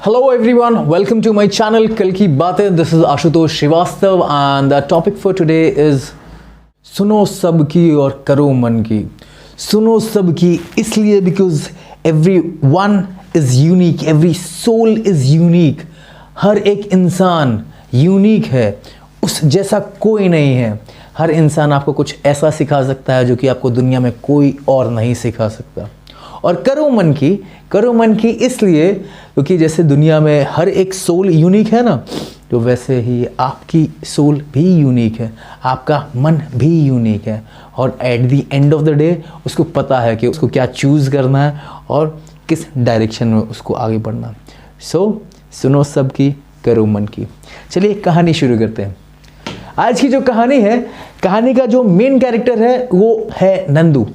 Hello everyone, welcome to my channel कल की बातें. This is Ashutosh Srivastava and the topic for today is सुनो सबकी और करो मन की. सुनो सबकी इसलिए because everyone is unique, every soul is unique. हर एक इंसान यूनिक है, उस जैसा कोई नहीं है. हर इंसान आपको कुछ ऐसा सिखा सकता है जो कि आपको दुनिया में कोई और नहीं सिखा सकता. और करो मन की इसलिए क्योंकि जैसे दुनिया में हर एक सोल यूनिक है ना, तो वैसे ही आपकी सोल भी यूनिक है, आपका मन भी यूनिक है. और eight the end of the day उसको पता है कि उसको क्या चूज़ करना है और किस डायरेक्शन में उसको आगे बढ़ना है. सुनो सबकी, करो मन की. चलिए कहानी शुरू करते हैं. आज की जो कहानी है, कहानी का जो मेन कैरेक्टर है वो है नंदू.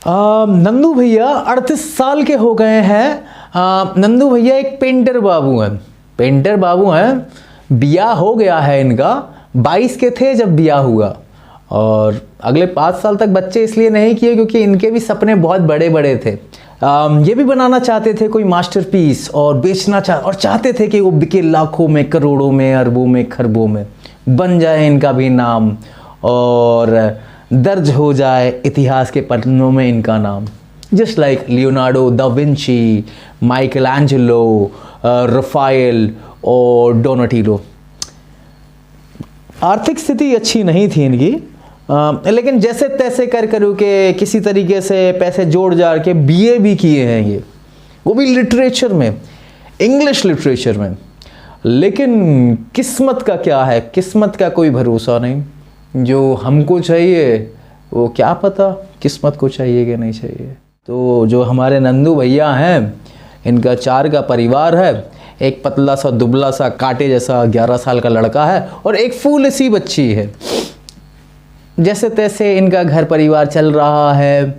नंदू भैया 38 साल के हो गए हैं. नंदू भैया एक पेंटर बाबू हैं. बियाह हो गया है इनका. 22 के थे जब बियाह हुआ और अगले 5 साल तक बच्चे इसलिए नहीं किए क्योंकि इनके भी सपने बहुत बड़े बड़े थे. ये भी बनाना चाहते थे कोई मास्टरपीस और बेचना चाहते थे कि वो बिके लाखों में, करोड़ों में, अरबों में, खरबों में, बन जाए इनका भी नाम और दर्ज हो जाए इतिहास के पन्नों में इनका नाम. Just like Leonardo da Vinci, Michelangelo, Raphael और डोनाटिलो. आर्थिक स्थिति अच्छी नहीं थी इनकी, लेकिन जैसे तैसे कर के किसी तरीके से पैसे जोड़ जाड़ के बीए भी किए हैं ये, वो भी लिटरेचर में, इंग्लिश लिटरेचर में. लेकिन किस्मत का क्या है, किस्मत का कोई भरोसा नहीं. जो हमको चाहिए वो क्या पता किस्मत को चाहिए कि नहीं चाहिए. तो जो हमारे नंदू भैया हैं, इनका 4 का परिवार है. एक पतला सा दुबला सा कांटे जैसा 11 साल का लड़का है और एक फूल सी बच्ची है. जैसे तैसे इनका घर परिवार चल रहा है.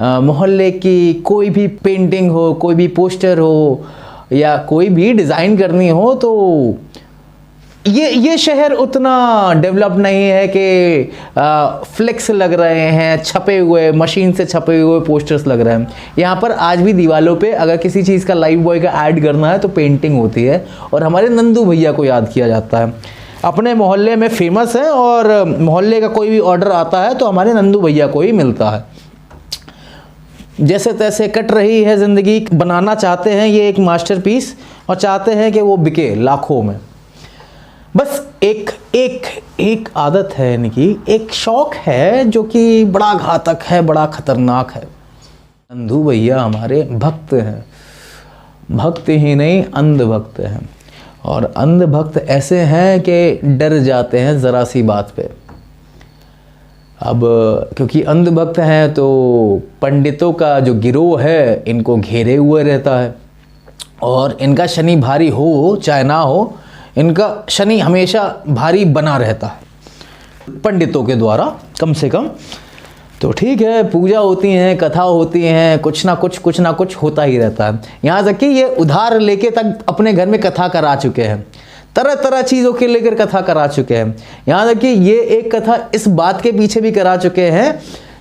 मोहल्ले की कोई भी पेंटिंग हो, कोई भी पोस्टर हो या कोई भी डिज़ाइन करनी हो तो ये शहर उतना डेवलप नहीं है कि फ्लेक्स लग रहे हैं, छपे हुए, मशीन से छपे हुए पोस्टर्स लग रहे हैं. यहाँ पर आज भी दीवालों पे अगर किसी चीज़ का लाइफ बॉय का ऐड करना है तो पेंटिंग होती है और हमारे नंदू भैया को याद किया जाता है. अपने मोहल्ले में फेमस है और मोहल्ले का कोई भी ऑर्डर आता है तो हमारे नंदू भैया को ही मिलता है. जैसे तैसे कट रही है ज़िंदगी. बनाना चाहते हैं ये एक मास्टरपीस और चाहते हैं कि वो बिके लाखों में. बस एक आदत है इनकी, एक शौक़ है जो कि बड़ा घातक है, बड़ा ख़तरनाक है. नंदू भैया हमारे भक्त हैं. भक्त ही नहीं, अंधभक्त हैं. और अंधभक्त ऐसे हैं कि डर जाते हैं ज़रा सी बात पे. अब क्योंकि अंधभक्त हैं तो पंडितों का जो गिरोह है इनको घेरे हुए रहता है और इनका शनि भारी हो चाहे ना हो, इनका शनि हमेशा भारी बना रहता है पंडितों के द्वारा कम से कम. तो ठीक है, पूजा होती हैं, कथा होती हैं, कुछ ना कुछ होता ही रहता है. यहाँ तक कि ये उधार लेके तक अपने घर में कथा करा चुके हैं. तरह तरह चीज़ों के लेकर कथा करा चुके हैं. यहाँ तक कि ये एक कथा इस बात के पीछे भी करा चुके हैं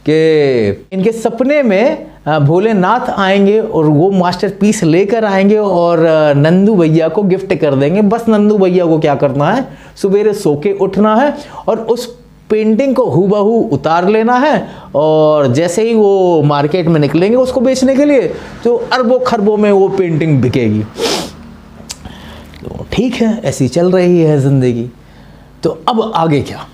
कि इनके सपने में भोलेनाथ आएंगे और वो मास्टरपीस लेकर आएंगे और नंदू भैया को गिफ्ट कर देंगे. बस नंदू भैया को क्या करना है, सवेरे सो के उठना है और उस पेंटिंग को हूबहू उतार लेना है और जैसे ही वो मार्केट में निकलेंगे उसको बेचने के लिए तो अरबों खरबों में वो पेंटिंग बिकेगी. तो ठीक है, ऐसी चल रही है ज़िंदगी. तो अब आगे क्या.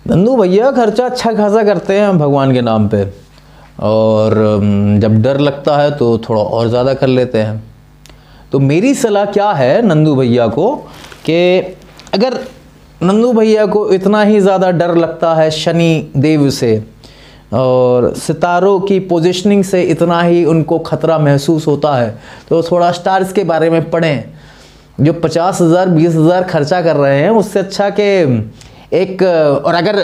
नंदू भैया खर्चा अच्छा खासा करते हैं भगवान के नाम पे और जब डर लगता है तो थोड़ा और ज़्यादा कर लेते हैं. तो मेरी सलाह क्या है नंदू भैया को कि अगर नंदू भैया को इतना ही ज़्यादा डर लगता है शनि देव से और सितारों की पोजीशनिंग से इतना ही उनको ख़तरा महसूस होता है तो थोड़ा स्टार्स के बारे में पढ़ें. जो 50,000 20,000 खर्चा कर रहे हैं उससे अच्छा कि एक, और अगर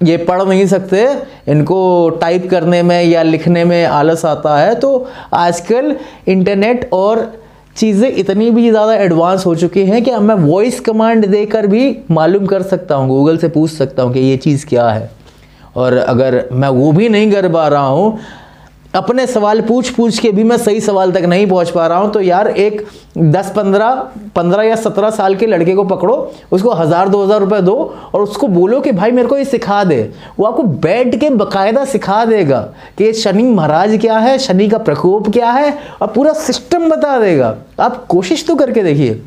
ये पढ़ नहीं सकते, इनको टाइप करने में या लिखने में आलस आता है, तो आजकल इंटरनेट और चीज़ें इतनी भी ज़्यादा एडवांस हो चुकी हैं कि अब मैं वॉइस कमांड देकर भी मालूम कर सकता हूँ, गूगल से पूछ सकता हूँ कि ये चीज़ क्या है. और अगर मैं वो भी नहीं कर पा रहा हूँ अपने सवाल पूछ पूछ के भी मैं सही सवाल तक नहीं पहुंच पा रहा हूं, तो यार एक 10-15 या 17 साल के लड़के को पकड़ो, उसको 1000-2000 रुपए दो और उसको बोलो कि भाई मेरे को ये सिखा दे। वो आपको बैठ के बकायदा सिखा देगा कि शनि महाराज क्या है, शनि का प्रकोप क्या है, और पूरा सिस्टम बता देगा। आप कोशिश तो करके देखिए।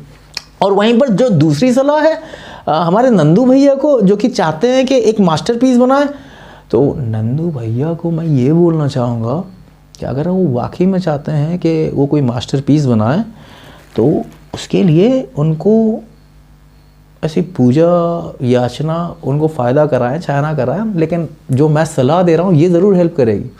और वहीं पर जो दूसरी सलाह है हमारे नंदू भैया को, जो कि चाहते हैं कि एक मास्टरपीस बनाए, तो नंदू भैया को मैं ये बोलना चाहूँगा कि अगर वो वाकई में चाहते हैं कि वो कोई मास्टरपीस बनाए, तो उसके लिए उनको ऐसी पूजा याचना उनको फ़ायदा कराएं चाहे ना कराएं, लेकिन जो मैं सलाह दे रहा हूँ ये ज़रूर हेल्प करेगी।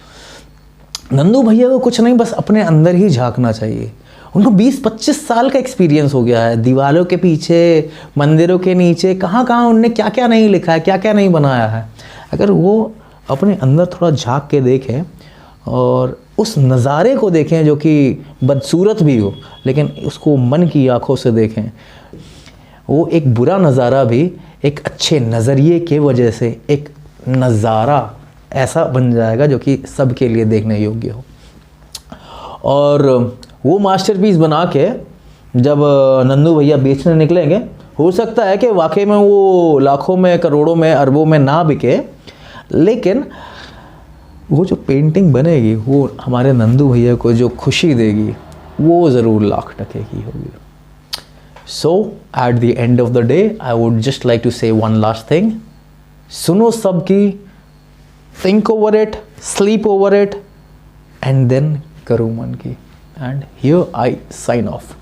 नंदू भैया को कुछ नहीं, बस अपने अंदर ही झांकना चाहिए। उनको 20-25 साल का एक्सपीरियंस हो गया है, दीवारों के पीछे, मंदिरों के नीचे, कहाँ कहाँ उनने क्या क्या नहीं लिखा है, क्या क्या नहीं बनाया है। अगर वो अपने अंदर थोड़ा झांक के देखें और उस नज़ारे को देखें जो कि बदसूरत भी हो, लेकिन उसको मन की आंखों से देखें, वो एक बुरा नज़ारा भी एक अच्छे नज़रिए के वजह से एक नज़ारा ऐसा बन जाएगा जो कि सबके लिए देखने योग्य हो। और वो मास्टरपीस बना के जब नंदू भैया बेचने निकलेंगे, हो सकता है कि वाकई में वो लाखों में, करोड़ों में, अरबों में ना बिके, लेकिन वो जो पेंटिंग बनेगी वो हमारे नंदू भैया को जो खुशी देगी वो ज़रूर लाख टके की होगी। So at the end of the day I would just like to say one last thing, सुनो सबकी, think over it, sleep over it, and then करो मन की। And here I sign of.